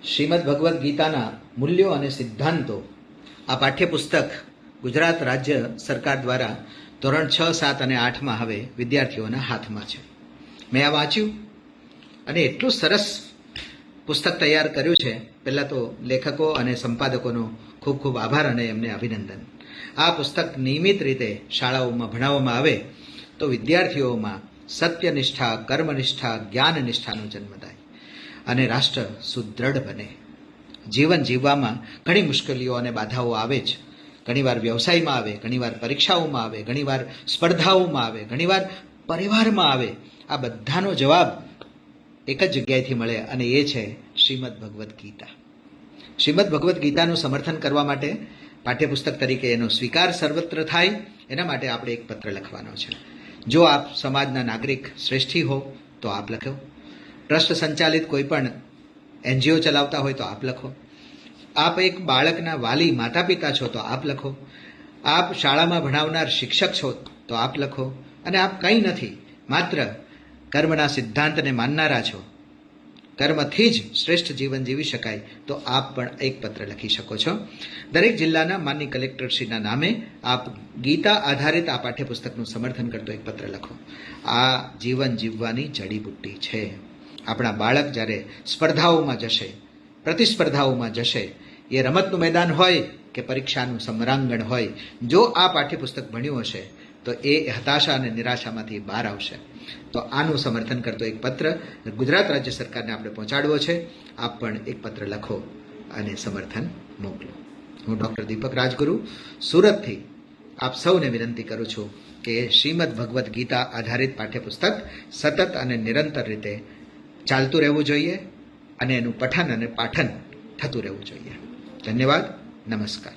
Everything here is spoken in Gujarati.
શ્રીમદ ભગવદ્ ગીતાના મૂલ્યો અને સિદ્ધાંતો આ પાઠ્યપુસ્તક ગુજરાત રાજ્ય સરકાર દ્વારા ધોરણ 6, 7 અને 8માં હવે વિદ્યાર્થીઓના હાથમાં છે. મેં આ વાંચ્યું અને એટલું સરસ પુસ્તક તૈયાર કર્યું છે. પહેલાં તો લેખકો અને સંપાદકોનો ખૂબ ખૂબ આભાર અને એમને અભિનંદન. આ પુસ્તક નિયમિત રીતે શાળાઓમાં ભણાવવામાં આવે તો વિદ્યાર્થીઓમાં સત્યનિષ્ઠા, કર્મનિષ્ઠા, જ્ઞાનનિષ્ઠાનો જન્મ થાય અને રાષ્ટ્ર સુદૃઢ બને. જીવન જીવવામાં ઘણી મુશ્કેલીઓ અને બાધાઓ આવે જ. ઘણીવાર વ્યવસાયમાં આવે, ઘણીવાર પરીક્ષાઓમાં આવે, ઘણીવાર સ્પર્ધાઓમાં આવે, ઘણીવાર પરિવારમાં આવે. આ બધાનો જવાબ એક જ જગ્યાએથી મળે અને એ છે શ્રીમદ ભગવદ્ ગીતા. શ્રીમદ ભગવદ્ ગીતાનું સમર્થન કરવા માટે પાઠ્યપુસ્તક તરીકે એનો સ્વીકાર સર્વત્ર થાય એના માટે આપણે એક પત્ર લખવાનો છે. જો આપ સમાજના નાગરિક શ્રેષ્ઠી હો તો આપ લખો. ટ્રસ્ટ સંચાલિત કોઈ પણ એનજીઓ ચલાવતા હોય તો આપ લખો. આપ એક બાળકના વાલી માતા પિતા છો તો આપ લખો. આપ શાળામાં ભણાવનાર શિક્ષક છો તો આપ લખો. અને આપ કંઈ નથી, માત્ર કર્મના સિદ્ધાંતને માનનારા છો, કર્મથી જ શ્રેષ્ઠ જીવન જીવી શકાય તો આપ પણ એક પત્ર લખી શકો છો. દરેક જિલ્લાના માનની કલેક્ટરશ્રીના નામે આપ ગીતા આધારિત આ પાઠ્યપુસ્તકનું સમર્થન કરતો એક પત્ર લખો. આ જીવન જીવવાની જડીબુટ્ટી છે. આપણા બાળક જ્યારે સ્પર્ધાઓમાં જશે, પ્રતિસ્પર્ધાઓમાં જશે, એ રમતનું મેદાન હોય કે પરીક્ષાનું સમરાંગણ હોય, જો આ પાઠ્યપુસ્તક ભણ્યું હશે તો એ હતાશા અને નિરાશામાંથી બહાર આવશે. તો આનું સમર્થન કરતો એક પત્ર ગુજરાત રાજ્ય સરકારને આપણે પહોંચાડવો છે. આપ પણ એક પત્ર લખો અને સમર્થન મોકલો. હું ડૉક્ટર દીપક રાજગુરુ સુરતથી આપ સૌને વિનંતી કરું છું કે શ્રીમદ ભગવદ્ ગીતા આધારિત પાઠ્યપુસ્તક સતત અને નિરંતર રીતે ચાલતું રહેવું જોઈએ અને એનું પઠન અને પાઠન થતું રહેવું જોઈએ. ધન્યવાદ. નમસ્કાર.